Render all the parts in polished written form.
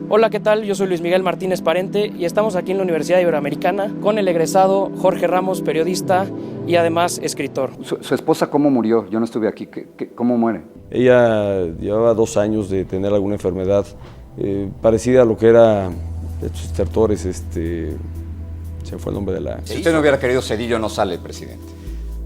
Hola, ¿qué tal? Yo soy Luis Miguel Martínez Parente y estamos aquí en la Universidad Iberoamericana con el egresado Jorge Ramos, periodista y además escritor. ¿Su esposa cómo murió? Yo no estuve aquí. ¿Cómo muere? Ella llevaba 2 años de tener alguna enfermedad parecida a lo que era estos estertores, se fue el nombre de la... Si usted no hubiera querido Cedillo, no sale, presidente.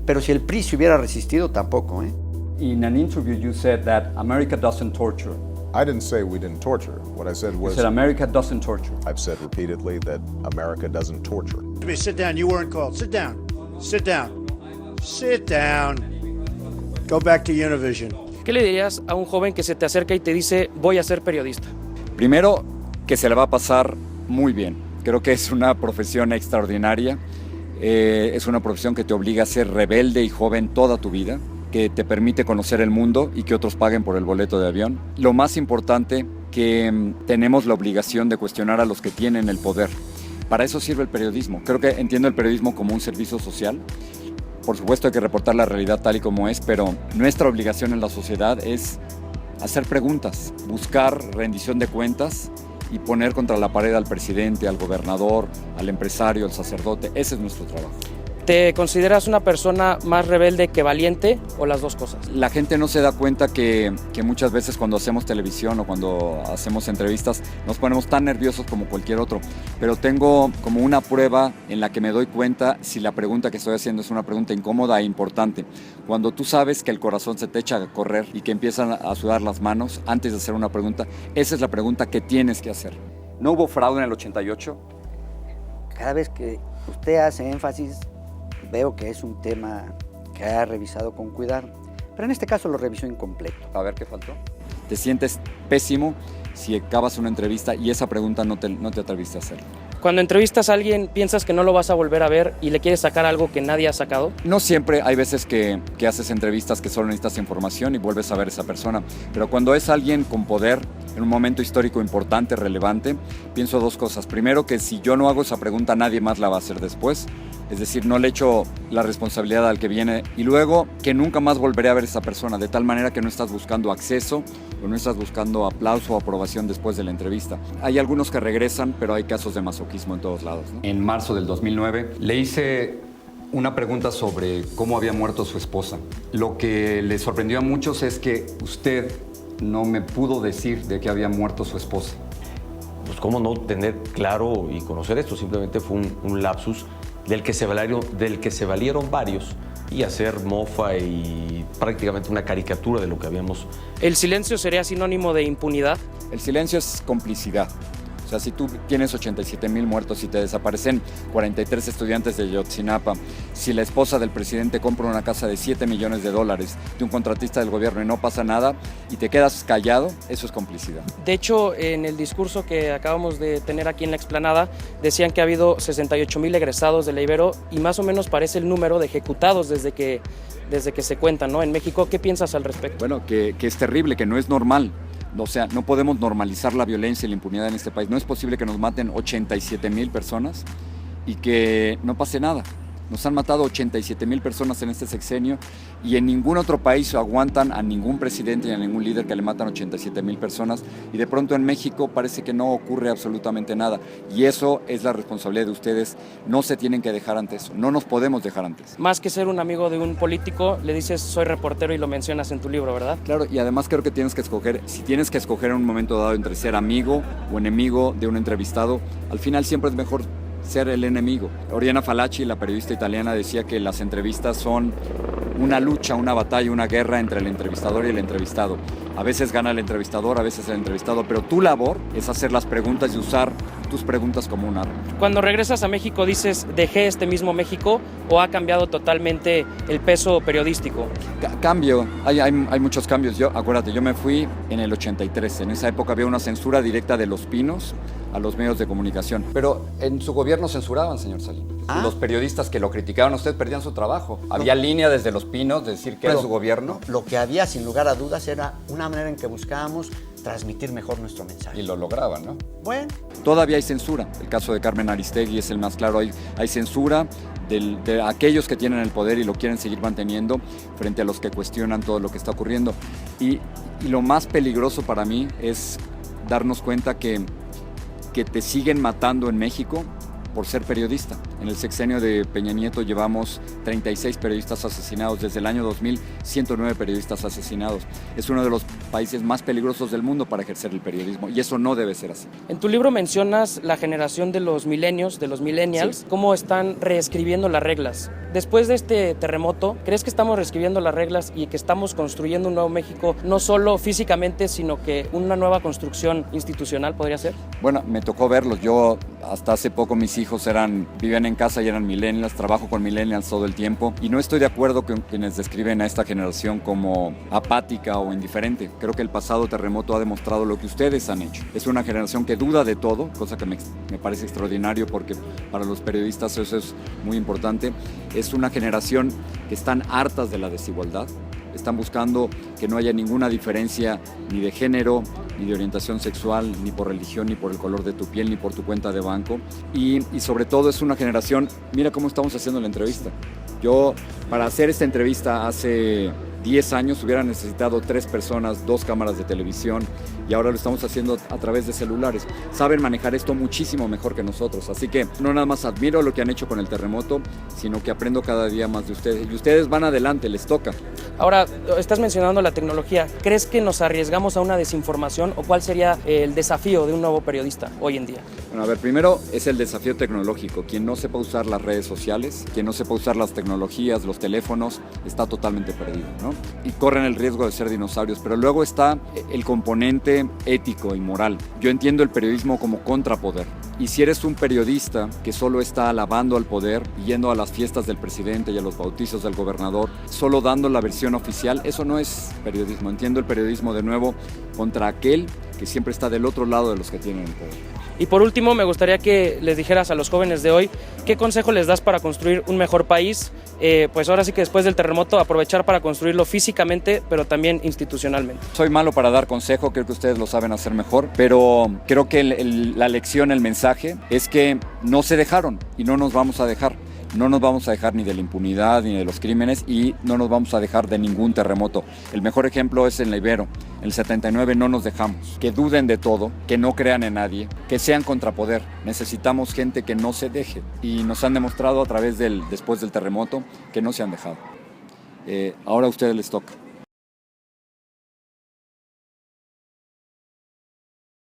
Pero si el PRI se hubiera resistido, tampoco, ¿eh? In an interview you said that America doesn't torture. I didn't say we didn't torture. What I said You was said America doesn't torture. I've said repeatedly that America doesn't torture. Sit down. You weren't called. Sit down. Sit down. Sit down. Go back to Univision. ¿Qué le dirías a un joven que se te acerca y te dice voy a ser periodista? Primero, que se le va a pasar muy bien. Creo que es una profesión extraordinaria. Es una profesión que te obliga a ser rebelde y joven toda tu vida, que te permite conocer el mundo y que otros paguen por el boleto de avión. Lo más importante, que tenemos la obligación de cuestionar a los que tienen el poder. Para eso sirve el periodismo. Creo que entiendo el periodismo como un servicio social. Por supuesto hay que reportar la realidad tal y como es, pero nuestra obligación en la sociedad es hacer preguntas, buscar rendición de cuentas y poner contra la pared al presidente, al gobernador, al empresario, al sacerdote. Ese es nuestro trabajo. ¿Te consideras una persona más rebelde que valiente o las dos cosas? La gente no se da cuenta que muchas veces cuando hacemos televisión o cuando hacemos entrevistas nos ponemos tan nerviosos como cualquier otro, pero tengo como una prueba en la que me doy cuenta si la pregunta que estoy haciendo es una pregunta incómoda e importante. Cuando tú sabes que el corazón se te echa a correr y que empiezan a sudar las manos antes de hacer una pregunta, esa es la pregunta que tienes que hacer. ¿No hubo fraude en el 88? Cada vez que usted hace énfasis, veo que es un tema que ha revisado con cuidado, pero en este caso lo revisó incompleto. A ver qué faltó. Te sientes pésimo si acabas una entrevista y esa pregunta no te atreviste a hacer. Cuando entrevistas a alguien, ¿piensas que no lo vas a volver a ver y le quieres sacar algo que nadie ha sacado? No siempre, hay veces que haces entrevistas que solo necesitas información y vuelves a ver a esa persona, pero cuando es alguien con poder, en un momento histórico importante, relevante, pienso dos cosas. Primero, que si yo no hago esa pregunta, nadie más la va a hacer después. Es decir, no le echo la responsabilidad al que viene. Y luego, que nunca más volveré a ver a esa persona, de tal manera que no estás buscando acceso o no estás buscando aplauso o aprobación después de la entrevista. Hay algunos que regresan, pero hay casos de masoquismo en todos lados, ¿no? En marzo del 2009 le hice una pregunta sobre cómo había muerto su esposa. Lo que le sorprendió a muchos es que usted no me pudo decir de qué había muerto su esposa. Pues cómo no tener claro y conocer esto, simplemente fue un lapsus del que se valieron varios y hacer mofa y prácticamente una caricatura de lo que habíamos. ¿El silencio sería sinónimo de impunidad? El silencio es complicidad. O sea, si tú tienes 87,000 muertos y te desaparecen 43 estudiantes de Ayotzinapa, si la esposa del presidente compra una casa de $7 millones de un contratista del gobierno y no pasa nada y te quedas callado, eso es complicidad. De hecho, en el discurso que acabamos de tener aquí en la explanada, decían que ha habido 68,000 egresados de la Ibero y más o menos parece el número de ejecutados desde que se cuentan, ¿no? En México, ¿qué piensas al respecto? Bueno, que es terrible, que no es normal. O sea, no podemos normalizar la violencia y la impunidad en este país. No es posible que nos maten 87,000 personas y que no pase nada. Nos han matado 87,000 personas en este sexenio y en ningún otro país aguantan a ningún presidente y a ningún líder que le matan 87,000 personas y de pronto en México parece que no ocurre absolutamente nada y eso es la responsabilidad de ustedes. No se tienen que dejar ante eso, no nos podemos dejar ante eso. Más que ser un amigo de un político, le dices soy reportero y lo mencionas en tu libro, ¿verdad? Claro, y además creo que tienes que escoger, si tienes que escoger en un momento dado entre ser amigo o enemigo de un entrevistado, al final siempre es mejor ser el enemigo. Oriana Fallaci, la periodista italiana, decía que las entrevistas son una lucha, una batalla, una guerra entre el entrevistador y el entrevistado. A veces gana el entrevistador, a veces el entrevistado, pero tu labor es hacer las preguntas y usar tus preguntas como un arma. Cuando regresas a México, dices, ¿dejé este mismo México o ha cambiado totalmente el peso periodístico? Cambio, hay muchos cambios. Acuérdate, yo me fui en el 83. En esa época había una censura directa de Los Pinos a los medios de comunicación. Pero en su gobierno censuraban, señor Salinas. Los periodistas que lo criticaban a usted perdían su trabajo. Había línea desde Los Pinos de decir que era su gobierno. Lo que había, sin lugar a dudas, era una manera en que buscábamos transmitir mejor nuestro mensaje. Y lo lograban, ¿no? Bueno. Todavía hay censura. El caso de Carmen Aristegui es el más claro. Hay censura de aquellos que tienen el poder y lo quieren seguir manteniendo frente a los que cuestionan todo lo que está ocurriendo. Y lo más peligroso para mí es darnos cuenta que que te siguen matando en México por ser periodista. En el sexenio de Peña Nieto llevamos 36 periodistas asesinados. Desde el año 2000, 109 periodistas asesinados. Es uno de los países más peligrosos del mundo para ejercer el periodismo y eso no debe ser así. En tu libro mencionas la generación de los millennials, Sí. cómo están reescribiendo las reglas. Después de este terremoto, ¿crees que estamos reescribiendo las reglas y que estamos construyendo un nuevo México, no solo físicamente, sino que una nueva construcción institucional podría ser? Bueno, me tocó verlos. Yo hasta hace poco mis hijos vivían en casa y eran millennials, trabajo con millennials todo el tiempo y no estoy de acuerdo con quienes describen a esta generación como apática o indiferente. Creo que el pasado terremoto ha demostrado lo que ustedes han hecho. Es una generación que duda de todo, cosa que me parece extraordinario porque para los periodistas eso es muy importante. Es una generación que están hartas de la desigualdad. Están buscando que no haya ninguna diferencia ni de género, ni de orientación sexual, ni por religión, ni por el color de tu piel, ni por tu cuenta de banco. Y sobre todo es una generación, mira cómo estamos haciendo la entrevista. Yo, para hacer esta entrevista hace 10 años hubiera necesitado 3 personas, 2 cámaras de televisión y ahora lo estamos haciendo a través de celulares. Saben manejar esto muchísimo mejor que nosotros, así que no nada más admiro lo que han hecho con el terremoto, sino que aprendo cada día más de ustedes y ustedes van adelante, les toca. Ahora, estás mencionando la tecnología. ¿Crees que nos arriesgamos a una desinformación o cuál sería el desafío de un nuevo periodista hoy en día? Bueno, a ver, primero es el desafío tecnológico. Quien no sepa usar las redes sociales, quien no sepa usar las tecnologías, los teléfonos, está totalmente perdido, ¿no? Y corren el riesgo de ser dinosaurios. Pero luego está el componente ético y moral. Yo entiendo el periodismo como contrapoder. Y si eres un periodista que solo está alabando al poder, yendo a las fiestas del presidente y a los bautizos del gobernador, solo dando la versión oficial, eso no es periodismo. Entiendo el periodismo de nuevo contra aquel que siempre está del otro lado de los que tienen el poder. Y por último, me gustaría que les dijeras a los jóvenes de hoy, ¿qué consejo les das para construir un mejor país? Pues ahora sí que después del terremoto, aprovechar para construirlo físicamente, pero también institucionalmente. Soy malo para dar consejo, creo que ustedes lo saben hacer mejor, pero creo que la lección, el mensaje, es que no se dejaron y no nos vamos a dejar. No nos vamos a dejar ni de la impunidad ni de los crímenes y no nos vamos a dejar de ningún terremoto. El mejor ejemplo es en la Ibero. En el 79 no nos dejamos. Que duden de todo, que no crean en nadie, que sean contrapoder. Necesitamos gente que no se deje y nos han demostrado después del terremoto que no se han dejado. Ahora a ustedes les toca.